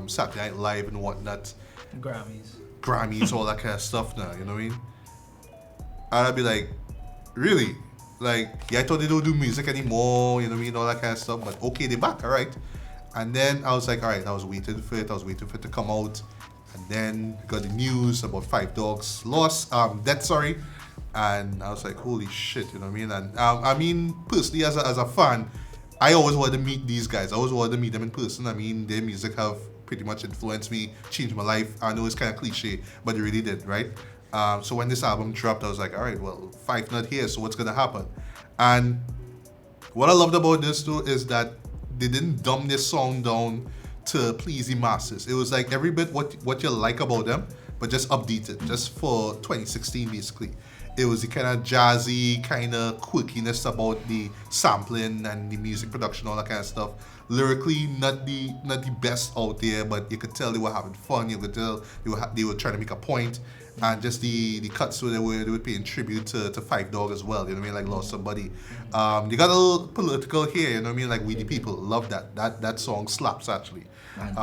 Saturday Night Live and whatnot. Grammys, all that kind of stuff now, you know what I mean? And I'd be like, really? Like, yeah, I thought they don't do music anymore, you know what I mean, all that kind of stuff, but okay, they're back, all right. And then I was like, all right, I was waiting for it to come out, and then got the news about Five Dogs death, and I was like, holy shit, you know what I mean? And I mean, personally, as a fan, I always wanted to meet these guys. I always wanted to meet them in person. I mean, their music have pretty much influenced me, changed my life. I know it's kind of cliche, but it really did, right? So when this album dropped, I was like, all right, well, Five not here, so what's gonna happen? And what I loved about this too is that they didn't dumb their song down to please the masses. It was like every bit what you like about them, but just updated, just for 2016 basically. It was the kind of jazzy, kind of quirkiness about the sampling and the music production, all that kind of stuff. Lyrically, not the best out there, but you could tell they were having fun. You could tell they were trying to make a point. And just the cuts where they were paying tribute to Five Dog as well, you know what I mean, like Lost Somebody. They got a little political here, you know what I mean, like We the People, love that song slaps actually. And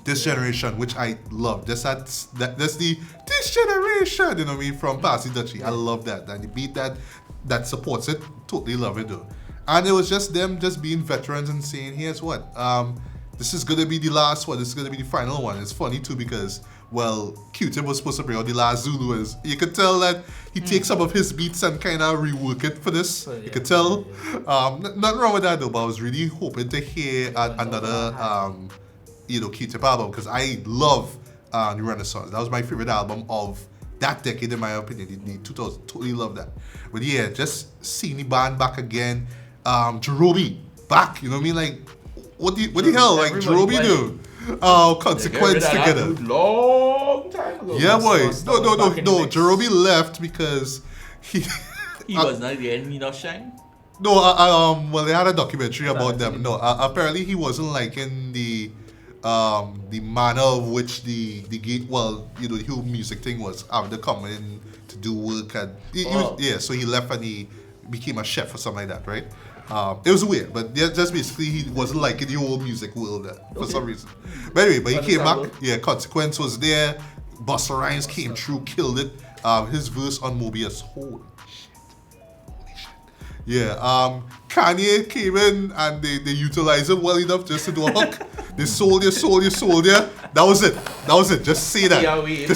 This Generation, which I love. That's the This Generation, you know what I mean, from Passy Dutchie. I love that. And the beat that supports it, totally love it though. And it was just them just being veterans and saying, here's what, this is gonna be the last one, this is gonna be the final one. It's funny too because, well, Q-Tip was supposed to bring out the last Zulu. You could tell that he takes some of his beats and kind of rework it for this. You could tell. Nothing wrong with that though, but I was really hoping to hear another, Q-Tip album because I love the Renaissance. That was my favorite album of that decade in my opinion, the 2000s. Totally love that. But yeah, just seeing the band back again. Jerobi back, you know what I mean? Like, what the hell? Like, Jerobi do? Consequence together. Long time ago. Yeah, boy. No. Jerobi left because he was not getting enough shine. No, well, they had a documentary about them. No, apparently he wasn't liking the manner of which the whole music thing was having to come in to do work and so he left and he became a chef or something like that, right? It was weird, but just basically he wasn't liking the whole music world for some reason. But anyway, he came back. Yeah, Consequence was there. Busta Rhymes came through, killed it. His verse on Mobius, holy shit. Yeah, Kanye came in and they utilized him well enough just to do a hook. They sold you. That was it. Just say that.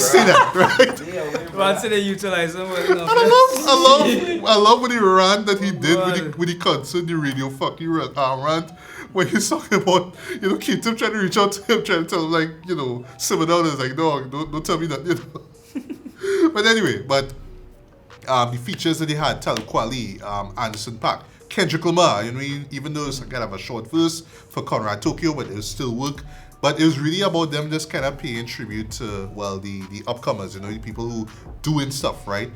Say that, right? Once they utilize him well enough. I love when he ran that he did with the concert, the radio fucking rant, where he's talking about, Q-Tip trying to reach out to him, trying to tell him, like, simmer down. It's like, no, don't tell me that, But anyway, the features that they had, Tal Kweli, Anderson .Paak, Kendrick Lamar, even though it's kind of a short verse for Conrad Tokyo, but it was still work. But it was really about them just kind of paying tribute to, well, the upcomers, the people who doing stuff, right?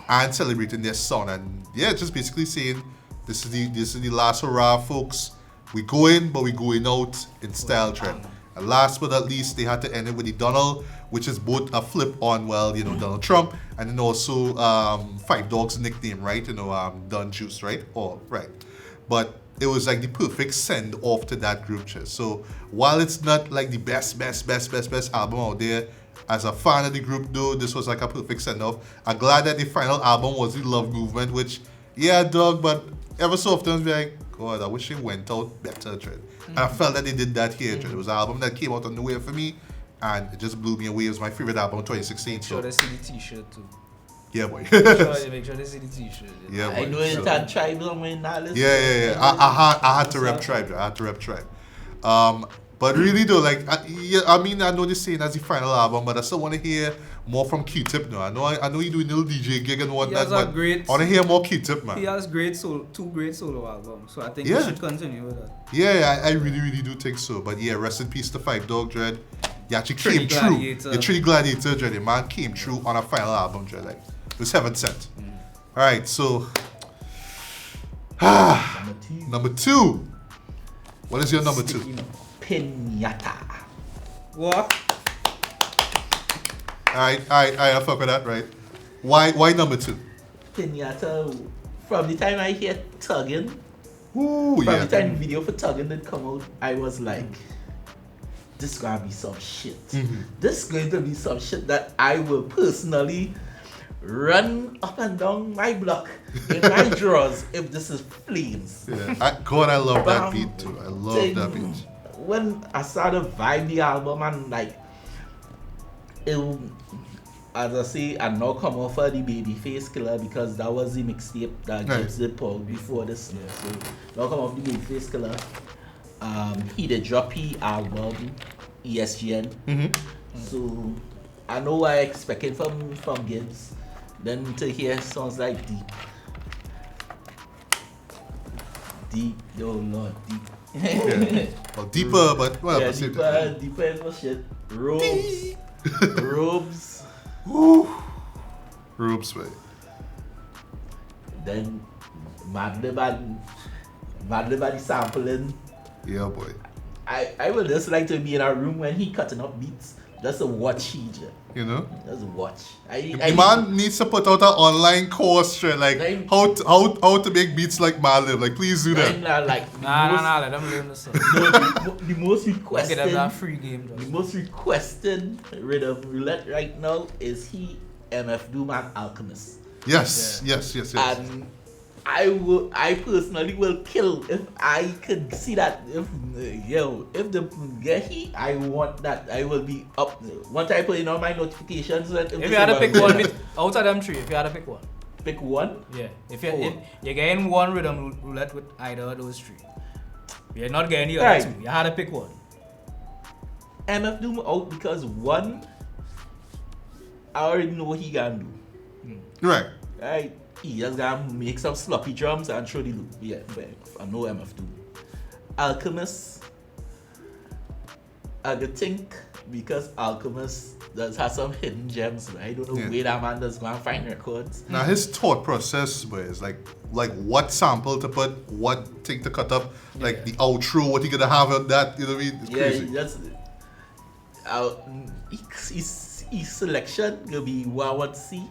And celebrating their sound. And yeah, just basically saying, this is the last hurrah, folks. We go in, but we going out in style trend. And last but not least, they had to end it with the Donald, which is both a flip on, well, Donald Trump, and then also Five Dog's nickname, right? Don Juice, right? Oh, right. But it was like the perfect send off to that group chat. So while it's not like the best album out there, as a fan of the group though, this was like a perfect send off. I'm glad that the final album was the Love Movement, which, yeah, dog, but ever so often be like, God, I wish it went out better, Dread. And I felt that they did that here, Dread. It was an album that came out on the way for me, and it just blew me away. It was my favorite album of 2016. Make sure they see the t-shirt too. Yeah, boy. Make sure they see the t-shirt. Yeah, boy. I know it had Tribe on my knowledge. Yeah. I had to rep Tribe. But really though, like, I know this saying as the final album, but I still want to hear more from Q-Tip now. I know you do a little DJ gig and whatnot, but I want to hear more Q-Tip, man. He has two great solo albums, so I think he should continue with that. Yeah, I really do think so. But yeah, rest in peace to Five Dog, Dread. He actually came true. The Trinity Gladiator, Dread. The man came true on a final album, Dread. Like, it was heaven sent. Alright, so number two. What is your number two? Pinata. What? Alright, I fuck with that, right? Why number two? Pinata. From the time I hear Tuggin, the time the video for Tuggin did come out, I was like, this is gonna be some shit. This is going to be some shit that I will personally run up and down my block in my drawers if this is flames. Yeah, I love that beat too. I love that beat. When I started vibe the album and like, it, as I say, I now come off of the Babyface Killer because that was the mixtape that Gibbs did pull before this. Yeah. So now come off the Babyface Killer. He did drop his album ESGN. So I know what I expected from Gibbs. Then to hear songs like Deep, oh Lord, Deep. Well, deeper, but well, yeah, deeper is for shit. Robes. Robes, way. Then Madlib the sampling. Yeah, boy. I would just like to be in a room when he cutting up beats. Just to watch he, just watch. The man needs to put out an online course, like how to make beats like Madlib. Like, please do that. Nah, let them learn this. The most requested. Get them that free game. The most requested rhythm roulette right now is MF Doom and Alchemist. Yes. And I personally will kill if I could see that. If the get I want that. I will be up. Once I put in all my notifications. If you had to pick one out of them three, if you had to pick one. Pick one? Yeah. If you're getting one rhythm roulette with either of those three, you're not getting the other two. You had to pick one. MF Doom out because one, I already know what he can do. Right. He just gonna make some sloppy drums and throw the loop. Yeah, I know MF Doom. Alchemist, I think because Alchemist does have some hidden gems. I don't know where that man does go and find records. Now his thought process was like what sample to put, what thing to cut up, like the outro, what he gonna have on that. You know what I mean? It's crazy. His selection gonna be what I want to see.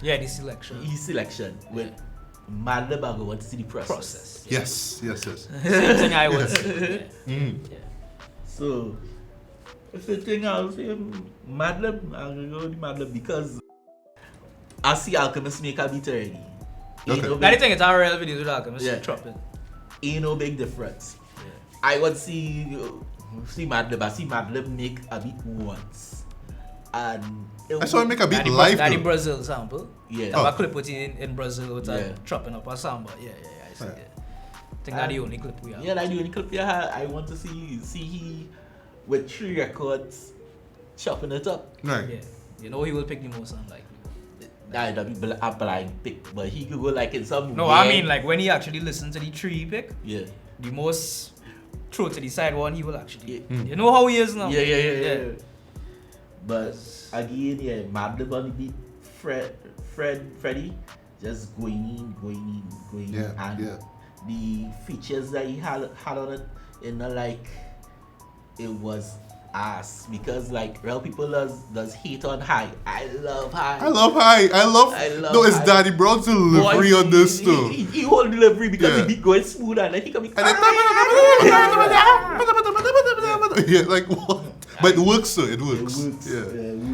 Yeah, the selection. His selection with Madlib, I want to see the process. Yes. Same thing I would say. So, if you think I'll say Madlib, I'll go with Madlib because I see Alchemist make a beat already. I think it's our real videos with Alchemist. Dropping. Ain't no big difference. I would see Madlib. I see Madlib make a beat once. And I saw him make a beat live. That in Brazil sample. Yeah. Have a clip with in Brazil with chopping up a samba. Yeah. I see that. I think that's the only clip we have. Yeah, that's the only clip we have. I want to see he with 3 records chopping it up. Right. Yeah. You know he will pick the most unlikely. That'd be a blind pick, but he could go like in some. No, weird... I mean like when he actually listens to the 3 pick. Yeah. The most throw to the side one, he will actually. Yeah. You know how he is now. Yeah. But again, yeah, Madlib on the beat, Freddie, just going in, and the features that he had on it, like it was ass, because like real people does hate on high. I love high. No, it's Danny Brown's delivery on this too. He hold delivery because the beat going smooth and then he can be. Yeah, like what? But it works though. It works. Yeah.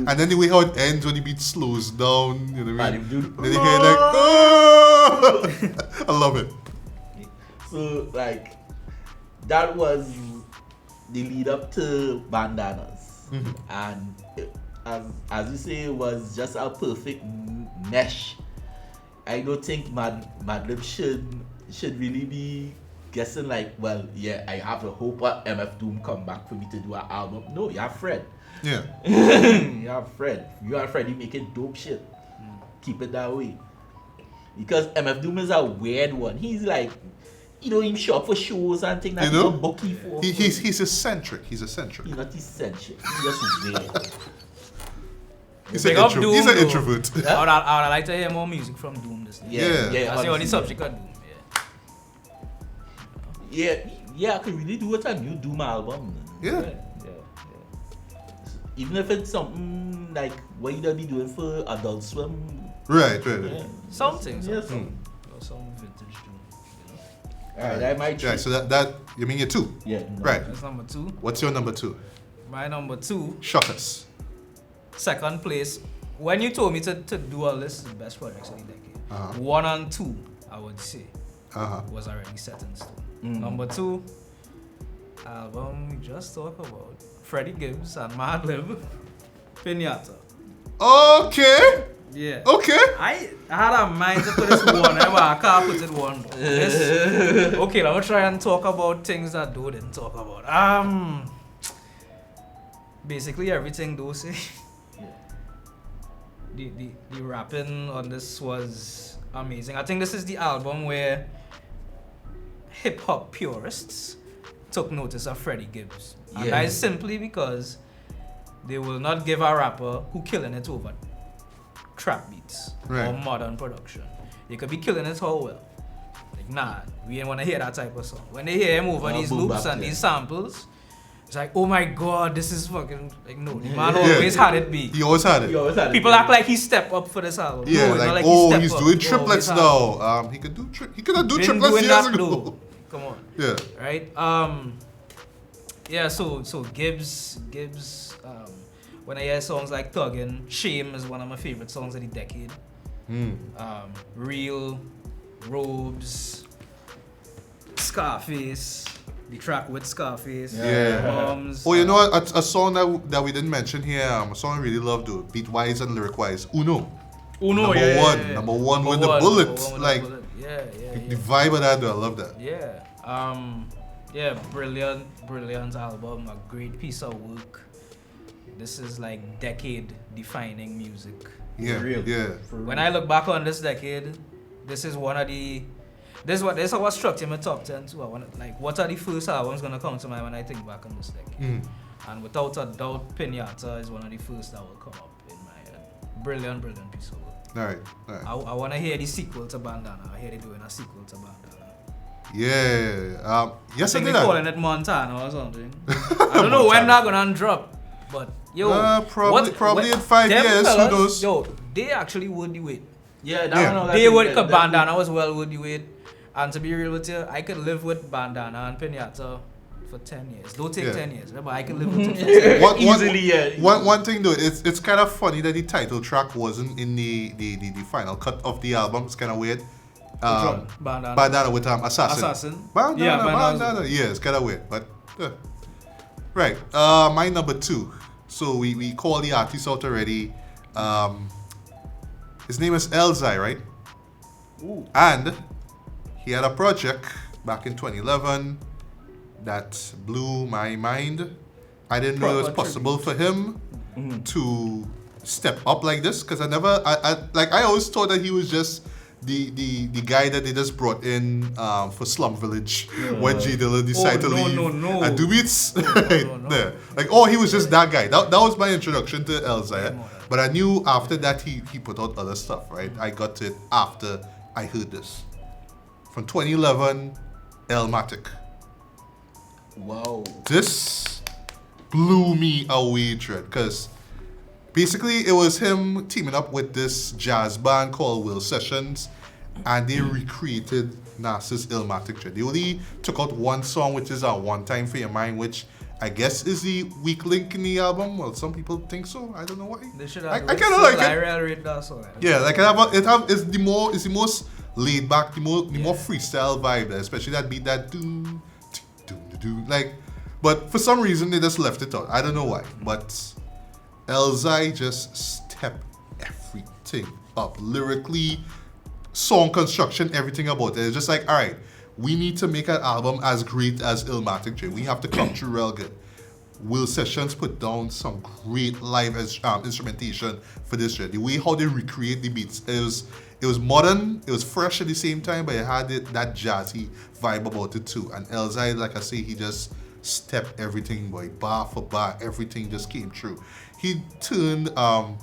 And then the way how it ends when the beat slows down, you know what I mean? Then you hear like, oh! I love it. So like that was the lead up to Bandanas, and as you say, it was just a perfect mesh. I don't think Madlib should really be guessing like, well, yeah, I have a hope that MF Doom come back for me to do an album. No, you have Fred. Yeah. You have Fred. You and Freddy making dope shit. Keep it that way. Because MF Doom is a weird one. He's like, you know, him show up for shows and things that he's a bookie for. He's eccentric. He's not eccentric. He's just weird. He's an introvert. I would like to hear more music from Doom this day. Yeah. That's the only subject of Doom. Yeah, I could really do it a new Doom album. Yeah. Even if it's something like what you be doing for Adult Swim. Right. Yeah. Something. Yeah, some vintage Doom. Alright, I might. Yeah, so that you mean your 2? Yeah. No. Right. That's number 2. What's your number 2? My number 2. Shock us. Second place. When you told me to do a list of the best projects of the decade, 1 and 2, I would say, was already set in stone. Number 2, album we just talked about, Freddie Gibbs and Madlib, Pinata. Okay. Yeah. Okay. I had a mind to put this one, but I can't put it one. Okay, let me try and talk about things that Doe didn't talk about. Basically everything Doe say. The rapping on this was amazing. I think this is the album where hip-hop purists took notice of Freddie Gibbs. And that is simply because they will not give a rapper who killing it over trap beats or modern production. They could be killing it all well. Like, nah, we ain't want to hear that type of song. When they hear him over these loops and these samples, it's like, oh my god, this is fucking, like, no, the man always had it beat. He always had it. People act like he stepped up for this album. Yeah, no, like he's doing triplets now. He could do triplets years ago. Come on. Yeah. Right? So Gibbs, when I hear songs like Thuggin', Shame is one of my favorite songs of the decade. Real, Robes, Scarface, the track with Scarface. Bombs. Oh, you know what? A song that we didn't mention here, a song I really love though, beat-wise and lyric-wise, Uno. Number one with the bullet. The vibe of that though, I love that. Brilliant album, a great piece of work. This is like decade-defining music. When I look back on this decade, this is one of the. This is what struck in my top 10 too. What are the first albums gonna come to mind when I think back on this decade? And without a doubt, Pinata is one of the first that will come up in my head. Brilliant piece of work. All right. I wanna hear the sequel to Bandana. I hear they're doing a sequel to Bandana. Yes, I think did they're calling it Montana or something. I don't know when that gonna drop, but yo, probably in 5 years. Who knows? Yo, they actually worth the wait. They would, cause Bandana was well worth the wait. And to be real with you, I could live with Bandana and Pinata for 10 years. Don't take 10 years, but I could live with it for 10 years. Easily, One thing though, it's kind of funny that the title track wasn't in the final cut of the album. It's kind of weird. Bandana with Assassin. Bandana. Yeah, it's kind of weird, but right. My number 2. So we call the artist out already. His name is Elzai, right? Ooh. And he had a project back in 2011 that blew my mind. I didn't know it was possible for him to step up like this? Because I always thought that he was just the guy that they just brought in for Slum Village when J Dilla decided to leave and do beats. There. Like, he was just that guy. That was my introduction to Elzai. But I knew after that he put out other stuff, right? I got to it after I heard this. From 2011, Elmatic. Wow. This blew me away, Dread, because basically it was him teaming up with this jazz band called Will Sessions, and they recreated Nas's Illmatic, Dread. They only took out one song, which is One Time for Your Mind, which I guess is the weak link in the album. Well, some people think so. I don't know why. They should have. I kind of like it. Rate that song. Yeah, like it's the most laid back, the more freestyle vibe there, especially that beat that do like. But for some reason they just left it out. I don't know why. But Elzai just stepped everything up lyrically, song construction, everything about it. It's just like, all right, we need to make an album as great as Illmatic J. We have to come through real good. Will Sessions put down some great live instrumentation for this J. The way how they recreate the beats, it was modern, it was fresh at the same time, but it had that jazzy vibe about it too. And Elzai, like I say, he just stepped everything, boy, bar for bar, everything just came true. He turned a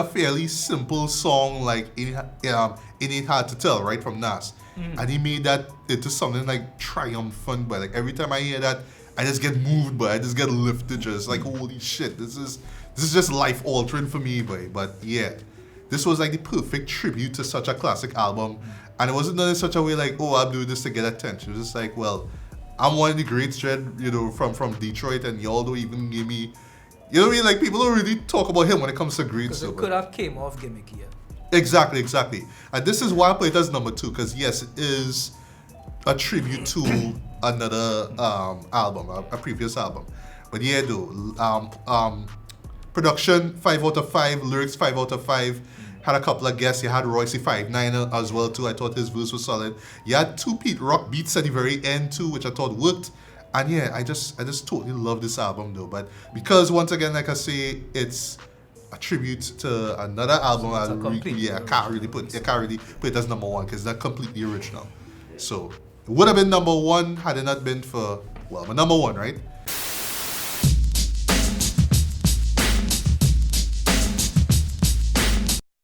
fairly simple song like It Ain't Hard to Tell, right, from Nas. And he made that into something like triumphant, but like every time I hear that, I just get moved, but I just get lifted, just like, holy shit, this is just life altering for me, boy. But yeah, this was like the perfect tribute to such a classic album, and it wasn't done in such a way like, I'm doing this to get attention. It was just like, well, I'm one of the greats, Dread, from Detroit, and y'all don't even give me, you know what I mean? Like, people don't really talk about him when it comes to greats. Because it could have came off gimmicky. Yeah. Exactly. And this is why I put it as number 2, because yes, it is a tribute to another album, a previous album. But yeah, though, production 5 out of 5, lyrics 5 out of 5. Had a couple of guests. You had Royce 5'9" as well too. I thought his verse was solid. You had 2 Pete Rock beats at the very end too, which I thought worked. And yeah, I just totally love this album though. But because once again, like I say, it's a tribute to another album. I can't really put it as number 1 because it's not completely original. So it would have been number 1 had it not been for, well, my number 1, right?